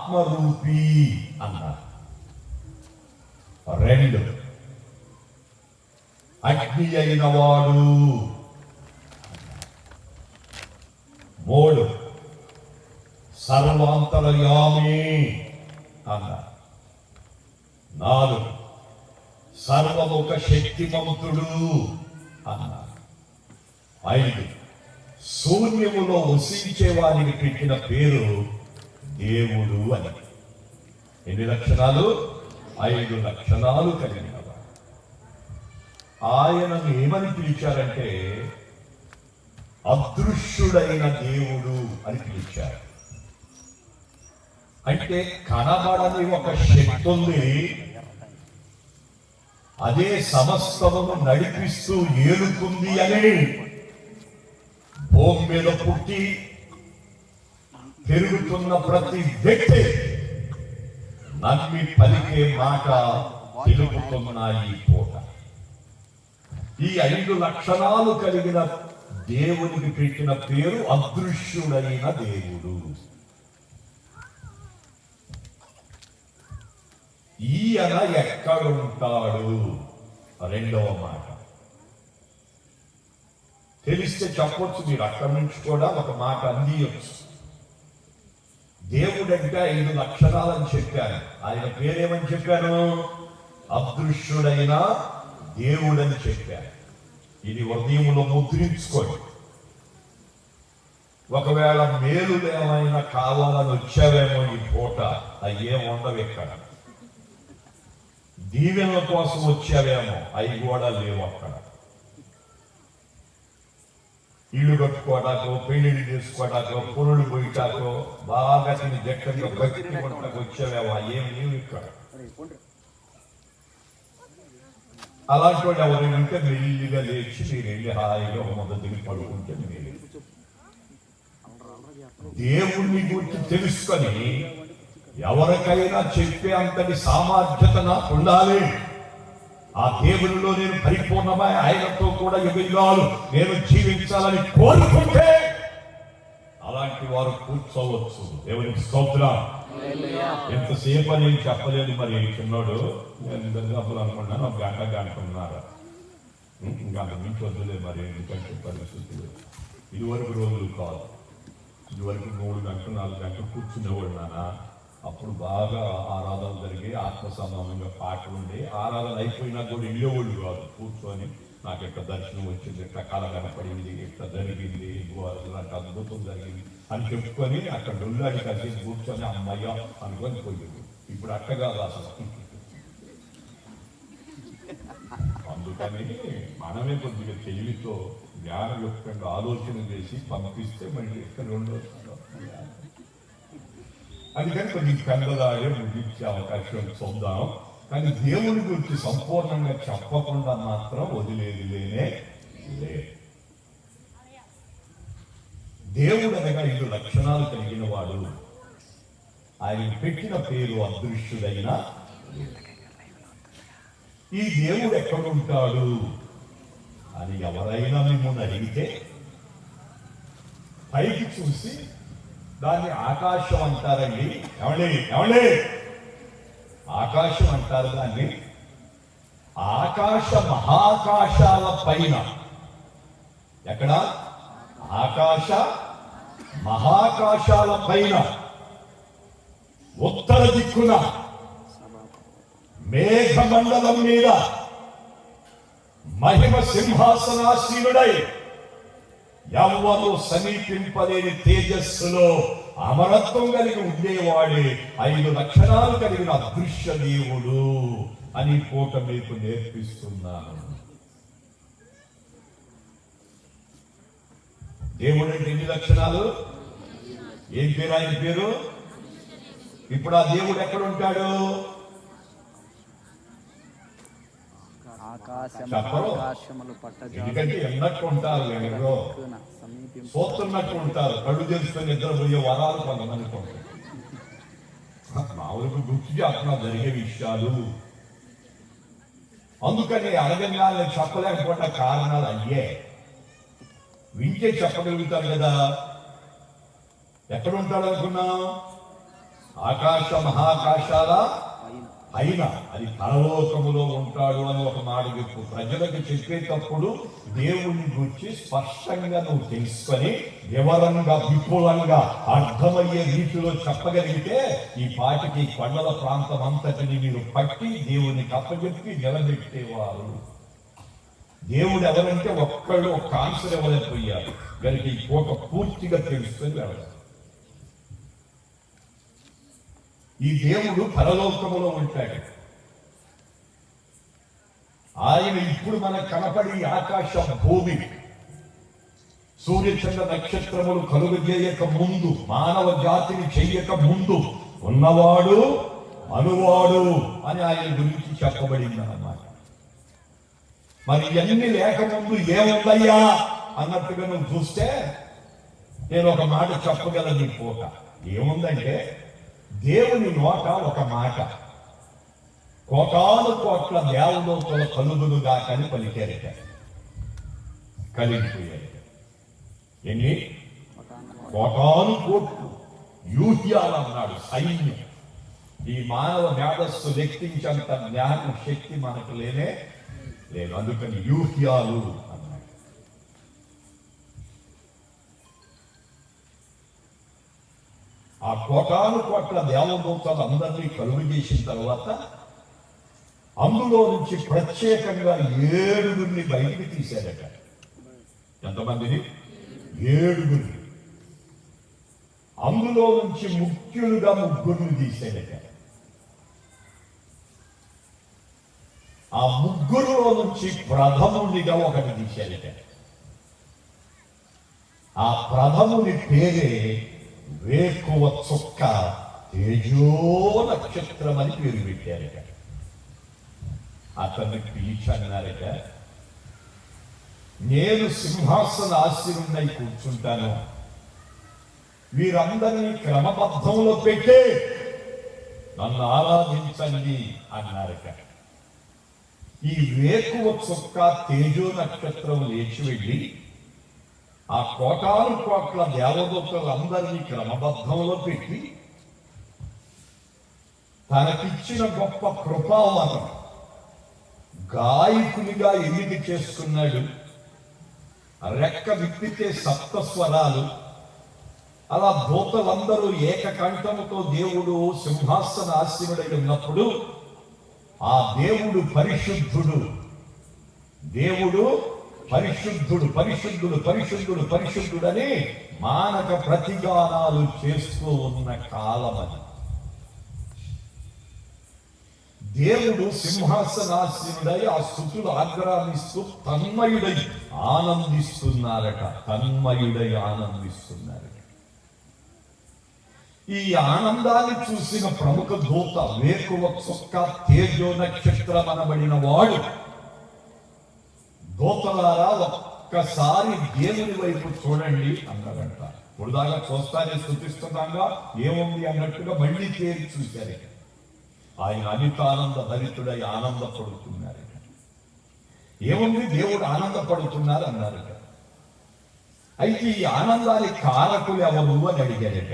ఆత్మరూపి అన్నారు. 2 అగ్ని అయిన వాడు. 3 సర్వాంతర్యామి అన్నారు. 4 సర్వముఖ శక్తిమంతుడు అన్నారు. 5 శూన్యములో వసించే వారికి పెట్టిన పేరు దేవుడు అని. ఎన్ని లక్షణాలు? 5 లక్షణాలు కలిగిన ఆయనను ఏమని పిలిచారంటే అదృశ్యుడైన దేవుడు అని పిలిచారు. అంటే కనబడని ఒక శక్తి ఉంది, అదే సమస్తమును నడిపిస్తూ ఏలుతుంది అని భూమి మీద పుట్టి పెరుగుతున్న ప్రతి వ్యక్తి నమ్మి పలికే మాట తెలుపుతున్నాయి పూట. ఈ 5 లక్షణాలు కలిగిన దేవునికి పెట్టిన పేరు అదృశ్యుడైన దేవుడు. ఈయన ఎక్కడుంటాడు? 2వ మాట తెలిస్తే చెప్పొచ్చు, మీరు అక్కడి నుంచి కూడా ఒక మాట అందియొచ్చు. దేవుడంటే 5 లక్షణాలని చెప్పాను. ఆయన పేరేమని చెప్పాను? అదృశ్యుడైన దేవుడని చెప్పాను. ఇది హృదయంలో ముద్రించుకోండి. ఒకవేళ మేలులు ఏమైనా కావాలని వచ్చావేమో ఈ పూట, అయ్యేం ఉండవు. ఇక్కడ దీవెనల కోసం వచ్చావేమో, అవి కూడా లేవు. అక్కడ ఇల్లు కట్టుకోవడాకో, పెళ్లిళ్ళు చేసుకోవడాకో, పొరులు పోయిటాకో, బాగా తిని జక్కగా భక్తి కొట్టకు వచ్చావేమో, ఏం లేవు ఇక్కడ. అలాంటి వాడు ఎవరైనా మెల్లిగా లేచి మీరు వెళ్ళి హాయిగా మొదటికి పడుకుంటే మీరు దేవుణ్ణి గురించి తెలుసుకొని ఎవరికైనా చెప్పే అంతటి సామర్థ్యత నాకు ఉండాలి. ఆ దేవునిలో నేను పరిపూర్ణమై ఆయనతో కూడా యుగాలు నేను జీవించాలని కోరుకుంటే అలాంటి వారు కూర్చోవచ్చు. దేవునికి స్తోత్రం. ఎంతసేపు నేను చెప్పలేదు. మరి చిన్నోడు నేను దరిదాపులు అనుకున్నాను, ఒక గంట అనుకున్నారు. ఇంకా మించి వద్దులే మరి, ఎందుకంటే పరిస్థితులు ఇదివరకు రోజులు కాదు. ఇదివరకు 3 గంటలు 4 గంటలు కూర్చునేవాడు నాన్న. అప్పుడు బాగా ఆరాధన జరిగి ఆత్మ సమానంగా పాటలు ఉండి ఆరాధన అయిపోయినా కూడా వెళ్ళేవాళ్ళు కాదు. కూర్చొని నాకు ఎట్లా దర్శనం వచ్చింది, ఎట్లా కళ కనపడింది, ఎట్లా జరిగింది, నాకు అద్భుతం జరిగింది అని చెప్పుకొని అక్కడ డొల్లాడి కలిసి కూర్చొని అమ్మయ్య అనుకొని పోయింది. ఇప్పుడు అట్టగా అసలు. అందుకని మనమే కొద్దిగా తెలివితో జ్ఞానయుక్తంగా ఆలోచన చేసి పంపిస్తే మళ్ళీ ఎక్కడ ఉండొచ్చు. అందుకని కొంచెం పెద్దదాగే ముగించే అవకాశం చూద్దాం. కానీ దేవుని గురించి సంపూర్ణంగా చెప్పకుండా మాత్రం వదిలేది లేనే లేదు. దేవుడు అనగా 5 లక్షణాలు కలిగిన వాడు. ఆయన పెట్టిన పేరు అదృశ్యుడైన. ఈ దేవుడు ఎక్కడుంటాడు అని ఎవరైనా మిమ్మల్ని అడిగితే పైకి చూసి దాన్ని ఆకాశం అంటారండి. ఏమండి ఆకాశం అంటారు దాన్ని. ఆకాశ మహాకాశాల పైన, ఎక్కడ? ఆకాశ మహాకాశాల పైన ఉత్తర దిక్కున మేఘమండలం మీద మహిమ సింహాసనాసీనుడై ఎవ్వరూ సమీపింపలేని తేజస్సులో అమరత్వం కలిగి ఉండేవాడే 5 లక్షణాలు కలిగిన అదృశ్య దేవుడు అని పూట మీకు నేర్పిస్తున్నాను. దేవుడు అంటే ఎన్ని లక్షణాలు? ఏం పేరు ఆయన పేరు? ఇప్పుడు ఆ దేవుడు ఎక్కడ ఉంటాడు? ఎందుకంటే ఎన్నట్టు ఉంటారు, ఎవరో పోతున్నట్టు ఉంటారు. కళ్ళు తెలుసుకొని నిద్రపోయే వరాలు కొంతమందికి ఉంటాయి. మామూలుగా గుర్తు చేస్తున్నా జరిగే విషయాలు. అందుకని అడగంగా చెప్పలేకపోయిన కారణాలు అయ్యే. వింటే చెప్పగలుగుతారు కదా. ఎక్కడ ఉంటాడు అనుకున్నా? ఆకాశ మహాకాశాల అయినా అది పరలోకములో ఉంటాడు అని ఒక మాట చెప్పు. ప్రజలకు చెప్పేటప్పుడు దేవుని గురించి స్పష్టంగా నువ్వు తెలుసుకొని వివరంగా విపులంగా అర్థమయ్యే రీతిలో చెప్పగలిగితే ఈ పాటికి కొండల ప్రాంతం అంతటిని మీరు పట్టి దేవునికి అప్పచెప్పి నిలబెట్టేవారు. దేవుడు ఎవరంటే ఒక్కళ్ళు ఒక ఆన్సర్ ఇవ్వలేకపోయారు కనుక ఈ కోట పూర్తిగా తెలుసుకొని వెళ్ళాలి. ఈ దేవుడు పరలోకములో ఉంటాడు. ఆయన ఇప్పుడు మనకు కనపడి ఆకాశ భూమి సూర్యచంద్ర నక్షత్రములు కలుగజేయక ముందు, మానవ జాతిని చెయ్యక ముందు ఉన్నవాడు అనువాడు అని ఆయన గురించి చెప్పబడింది అన్నమాట. మరి ఇవన్నీ లేకముందు ఏముందయ్యా అన్నట్టుగా నువ్వు చూస్తే నేను ఒక మాట చెప్పగలను. నీ పోక ఏముందంటే దేవుని నోట ఒక మాట, కోటాను కోట్ల దేవదూతల కలుగులుగా కని పలికారట, కలిగిపోయారు. ఎన్ని కోటాను కోట్లు యూహ్యాలన్నాడు సైన్యం. ఈ మానవ మేధస్సు లెక్కించేంత జ్ఞాన శక్తి మనకు లేనే లేదు. అందుకని యూహ్యాలు అన్నాడు. ఆ కోటాను కోట్ల దేవదూతలు అందరినీ కలుగు చేసిన తర్వాత అందులో నుంచి ప్రత్యేకంగా 7 బయటికి తీశారట. ఎంతమందిని? 7. అందులో నుంచి ముఖ్యులుగా 3 తీశారట. ఆ 3లో నుంచి ప్రథమునిగా 1 తీశారట. ఆ ప్రథముని పేరే వేకువ చుక్క తేజో నక్షత్రం అని పేరు పెట్టారట. అతన్ని పిలిచి అన్నారట, నేను సింహాసన ఆసీనుడై కూర్చుంటాను, వీరందరినీ క్రమబద్ధంలో పెట్టే నన్ను ఆరాధించండి అన్నారట. ఈ వేకువ చుక్క తేజో నక్షత్రం లేచి వెళ్ళి ఆ కోటాను కోట్ల దేవదూతలందరినీ క్రమబద్ధంలో పెట్టి తనకిచ్చిన గొప్ప కృపావరం గాయకునిగా ఎన్నిక చేసుకున్నాడు. రెక్క విప్పితే 7 స్వరాలు. అలా దూతలందరూ ఏకకంఠముతో దేవుడు సింహాసన ఆసీనుడై ఉన్నప్పుడు ఆ దేవుడు పరిశుద్ధుడు, దేవుడు పరిశుద్ధుడు, పరిశుద్ధుడు, పరిశుద్ధుడు, పరిశుద్ధుడని మానక ప్రతిగానాలు చేస్తూ ఉన్న కాలమని దేవుడు సింహాసనాసీనుడై ఆ స్తుతులు ఆగ్రహిస్తూ తన్మయుడై ఆనందిస్తున్నారట. తన్మయుడై ఆనందిస్తున్నారట. ఈ ఆనందాన్ని చూసిన ప్రముఖ దూత వేకువ చుక్క తేజో నక్షత్రం అనబడిన వాడు, దూతలారా ఒక్కసారి దేవుని వైపు చూడండి అన్నారంట. ఇప్పుడుదాకా చూస్తానే స్తుతిస్తున్నాగా ఏముంది అన్నట్టుగా మళ్ళీ తేరి చూశారు. ఆయన అనితానంద భరితుడై ఆనందపడుతున్నారు. ఏముంది? దేవుడు ఆనందపడుతున్నారు అన్నారు. అయితే ఈ ఆనందానికి కారకులు ఎవరు అని అడిగారట.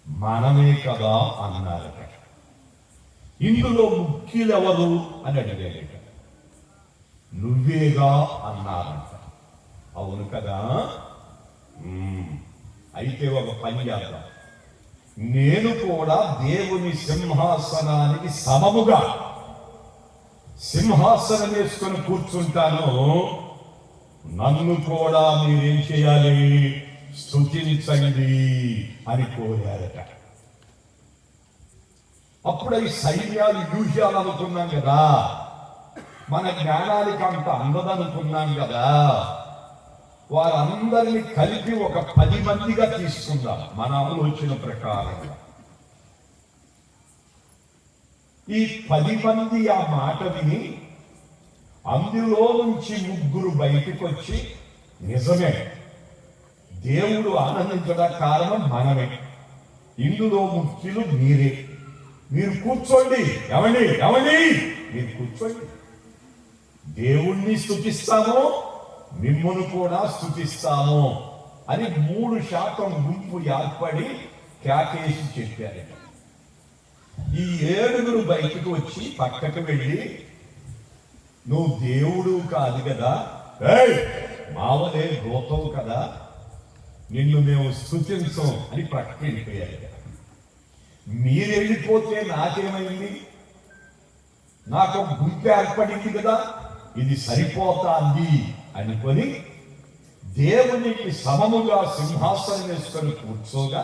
మనమే కదా అన్నారట. ఇందులో ముఖ్యులెవరు అని అడిగారట. నువ్వేగా అన్నారంట. అవును కదా, అయితే ఒక పని చేద్దాం, నేను కూడా దేవుని సింహాసనానికి సమముగా సింహాసనం వేసుకొని కూర్చుంటాను, నన్ను కూడా మీరేం చేయాలి? స్తుతించండి అని కోరారట. అప్పుడు ఈ సైన్యాలు యూహ్యాలు అనుకున్నాం కదా, మన జ్ఞానానికి అంత అందదనుకున్నాం కదా, వారందరినీ కలిపి ఒక 10 మందిగా తీసుకుందాం మన ఆలోచన ప్రకారంగా. ఈ 10 మంది ఆ మాట విని అందులో నుంచి 3 బయటకు వచ్చి, నిజమే దేవుడు ఆనందించడానికి కారణం మనమే, ఇందులో ముఖ్యులు మీరే, మీరు కూర్చోండి, ఎవండి ఎవండి మీరు కూర్చోండి, దేవుణ్ణి స్తుతిస్తాము, మిమ్మును కూడా స్తుతిస్తాము అని 3% గుంపు ఏర్పడి కేకేసి చెప్పారట. ఈ 7 బయటకు వచ్చి పక్కకు వెళ్ళి, నువ్వు దేవుడు కాదు కదా, మావలే గోతవు కదా, నిన్ను మేము స్తుతించం అని పక్కకి వెళ్ళిపోయారు. మీరు వెళ్ళిపోతే నాకేమైంది? నాకు ఒక గుంపు ఏర్పడింది కదా, ఇది సరిపోతాంది అనుకొని దేవునికి సమముగా సింహాసనం వేసుకొని కూర్చోగా,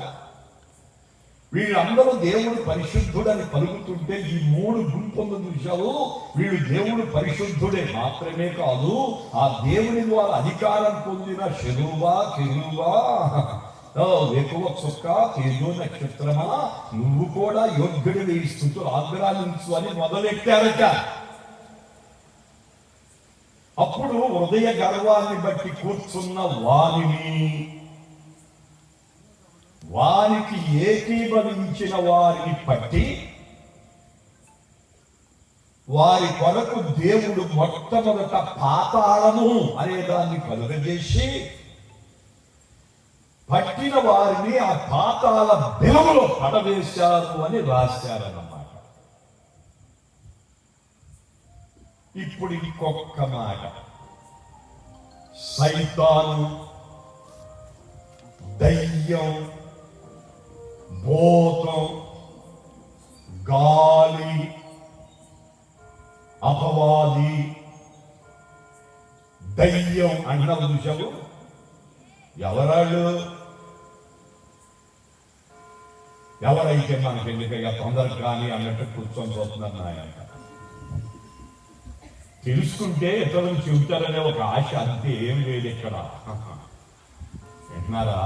వీళ్ళందరూ దేవుడు పరిశుద్ధుడని పలుకుతుంటే ఈ 3 గుంపులను చూశారు. వీళ్ళు దేవుడు పరిశుద్ధుడే మాత్రమే కాదు, ఆ దేవుని ద్వారా అధికారం పొందిన శరువా, కెరూబా, వేకువ చుక్క, తేజో నక్షత్రమా, నువ్వు కూడా యోగ్యుడిని ఈ స్థుతులు ఆగ్రహించు అని మొదలెట్టారట. అప్పుడు హృదయ గర్వాన్ని బట్టి కూర్చున్న వారికి ఏకీభవించిన వారిని పట్టి, వారి కొరకు దేవుడు మొట్టమొదట పాతాళము అనే దాన్ని కలుగజేసి, పట్టిన వారిని ఆ పాతాళ బిలములో పడవేశారు అని రాశారన్నమాట. ఇప్పుడు ఇంకొక మాట, సైతాను, దయ్యం, భూతం, గాలి, అపవాది, దయ్యం అన్న విషయము ఎవరాళ్ళు? ఎవరైతే మనకి ఎందుకయ్యా తొందరగా కానీ అన్నట్టు కూర్చొని పోతున్నారు నాయన. తెలుసుకుంటే ఇతరులు చెబుతారనే ఒక ఆశ, అంతే, ఏం లేదు ఇక్కడ. వింటున్నారా?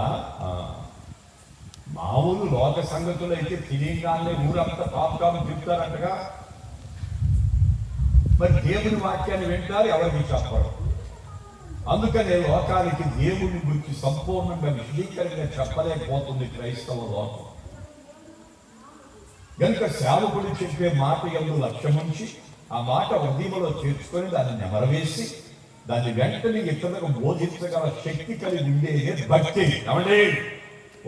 మామూలు లోక సంగతులు అయితే తెలియగానే ఊరంతా పాపకాలు చెప్తారంటగా. మరి దేవుని వాక్యాన్ని వింటారు, ఎవరికి చెప్పరు. అందుకనే లోకానికి దేవుని గురించి సంపూర్ణంగా విశదీకరంగా చెప్పలేకపోతుంది క్రైస్తవ లోకం. కనుక సేవకుడు చెప్పే మాట యందు లక్ష్యముంచి ఆ మాట హృదయంలో చేర్చుకొని దాన్ని నెమరవేసి దాన్ని వెంటనే ఇతరులకు బోధించగల శక్తి కలిగి ఉండేదే భక్తి. ఏమండి,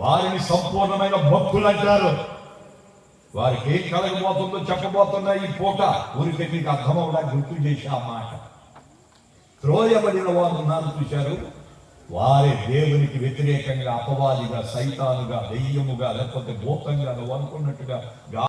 వారిని సంపూర్ణమైన భక్తులు అంటారు. వారికి ఏం కలగబోతుందో చెప్పబోతున్నా ఈ పూట ఊరికి మీకు అర్థమవడానికి గుర్తు చేసి ఆ మాట. త్రోయబడిన వారు ఉన్నారు చూశారు, వారే దేవునికి వ్యతిరేకంగా అపవాదిగా, సైతానుగా, దెయ్యముగా, లేకపోతే భూతంగా నువ్వు అనుకున్నట్టుగా